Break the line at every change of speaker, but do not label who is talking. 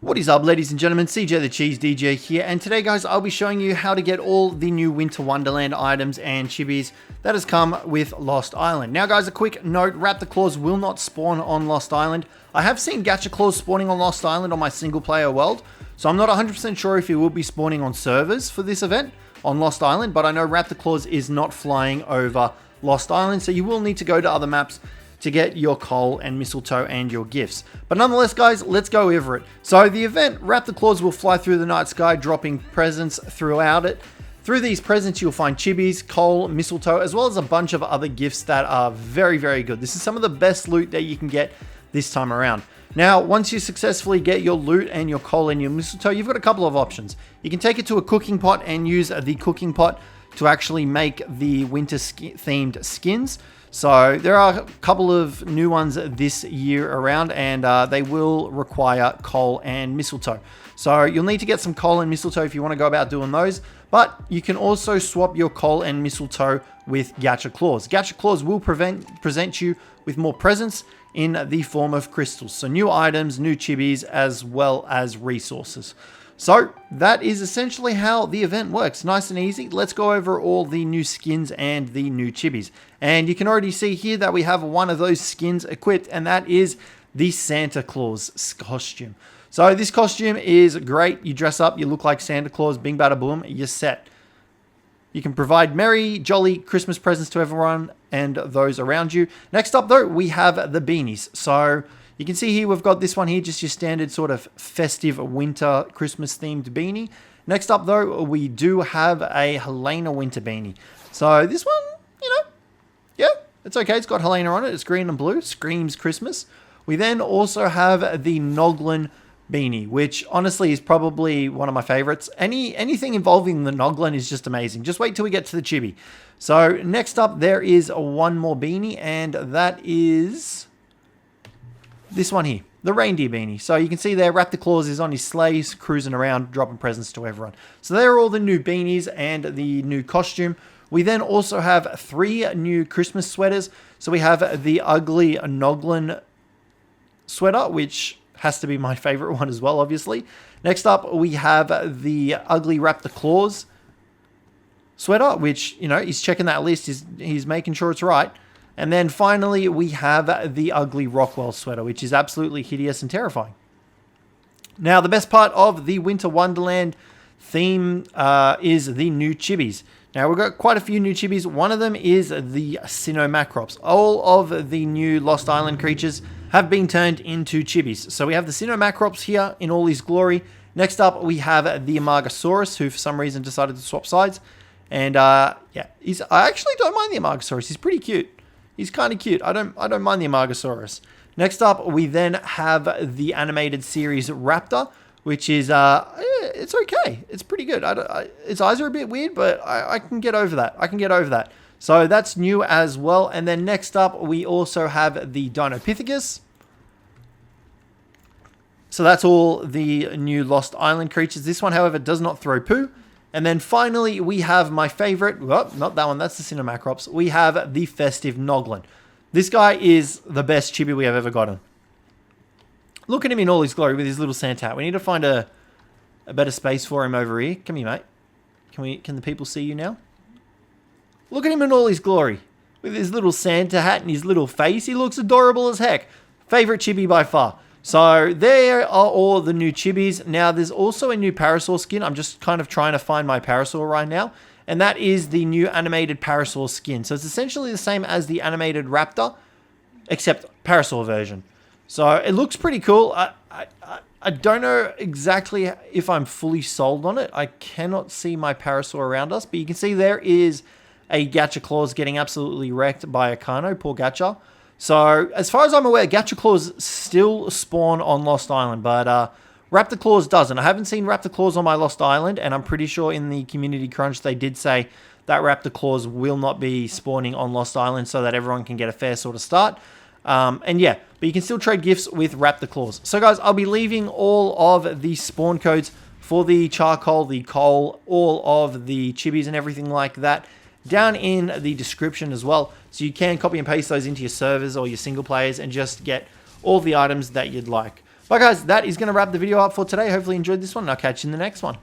What is up, ladies and gentlemen, Cjthecheesedj here, and today guys I'll be showing you how to get all the new Winter Wonderland items and chibis that has come with Lost Island. Now guys, a quick note, Raptor Claus will not spawn on Lost Island. I have seen Gacha Claus spawning on Lost Island on my single player world, so I'm not 100% sure if he will be spawning on servers for this event on Lost Island, but I know Raptor Claus is not flying over Lost Island, so you will need to go to other maps to get your coal and mistletoe and your gifts. But nonetheless guys, let's go over it. So the event, Raptor Claus will fly through the night sky dropping presents throughout it. Through these presents you'll find chibis, coal, mistletoe, as well as a bunch of other gifts that are very, very good. This is some of the best loot that you can get this time around. Now, once you successfully get your loot and your coal and your mistletoe, you've got a couple of options. You can take it to a cooking pot and use the cooking pot to actually make the winter themed skins. So there are a couple of new ones this year around, and they will require coal and mistletoe. So you'll need to get some coal and mistletoe if you want to go about doing those, but you can also swap your coal and mistletoe with Gacha Claus. Gacha Claus will present you with more presents in the form of crystals. So new items, new chibis, as well as resources. So that is essentially how the event works. Nice and easy. Let's go over all the new skins and the new chibis. And you can already see here that we have one of those skins equipped, and that is the Santa Claus costume. So this costume is great. You dress up, you look like Santa Claus, bing bada boom, you're set. You can provide merry, jolly Christmas presents to everyone and those around you. Next up though, we have the beanies. So you can see here we've got this one here, just your standard sort of festive winter Christmas themed beanie. Next up though, we do have a Helena winter beanie. So this one, yeah, it's okay. It's got Helena on it. It's green and blue. Screams Christmas. We then also have the Noglin beanie, which honestly is probably one of my favorites. Anything involving the Noglin is just amazing. Just wait till we get to the chibi. So next up, there is one more beanie, and that is this one here, the Reindeer Beanie. So you can see there, Raptor Claus is on his sleigh, cruising around, dropping presents to everyone. So there are all the new beanies and the new costume. We then also have 3 new Christmas sweaters. So we have the ugly Noglin sweater, which has to be my favorite one as well, obviously. Next up, we have the ugly Raptor Claus sweater, which, he's checking that list. He's making sure it's right. And then finally, we have the ugly Rockwell sweater, which is absolutely hideous and terrifying. Now, the best part of the Winter Wonderland theme is the new chibis. Now, we've got quite a few new chibis. One of them is the Sinomacrops. All of the new Lost Island creatures have been turned into chibis. So we have the Sinomacrops here in all his glory. Next up, we have the Margasaurus, who for some reason decided to swap sides. And I actually don't mind the Margasaurus. He's pretty cute. He's kind of cute. I don't mind the Margasaurus. Next up, we then have the animated series Raptor, which is it's okay. It's pretty good. Its eyes are a bit weird, but I can get over that. So that's new as well. And then next up, we also have the Dinopithecus. So that's all the new Lost Island creatures. This one, however, does not throw poo. And then finally, we have my favorite, well, not that one, that's the Sinomacrops. We have the Festive Noglin. This guy is the best chibi we have ever gotten. Look at him in all his glory with his little Santa hat. We need to find a better space for him over here. Come here, mate. Can the people see you now? Look at him in all his glory with his little Santa hat and his little face. He looks adorable as heck. Favorite chibi by far. So there are all the new chibis. Now there's also a new Parasol skin. I'm just kind of trying to find my Parasol right now. And that is the new animated Parasol skin. So it's essentially the same as the animated Raptor, except Parasol version. So it looks pretty cool. I don't know exactly if I'm fully sold on it. I cannot see my Parasol around us, but you can see there is a Gacha Claus getting absolutely wrecked by a Kano. Poor Gacha. So, as far as I'm aware, Gacha Claus still spawn on Lost Island, but Raptor Claus doesn't. I haven't seen Raptor Claus on my Lost Island, and I'm pretty sure in the community crunch they did say that Raptor Claus will not be spawning on Lost Island so that everyone can get a fair sort of start. And yeah, but you can still trade gifts with Raptor Claus. So guys, I'll be leaving all of the spawn codes for the charcoal, the coal, all of the chibis and everything like that down in the description as well. So you can copy and paste those into your servers or your single players and just get all the items that you'd like. But guys, that is going to wrap the video up for today. Hopefully you enjoyed this one, and I'll catch you in the next one.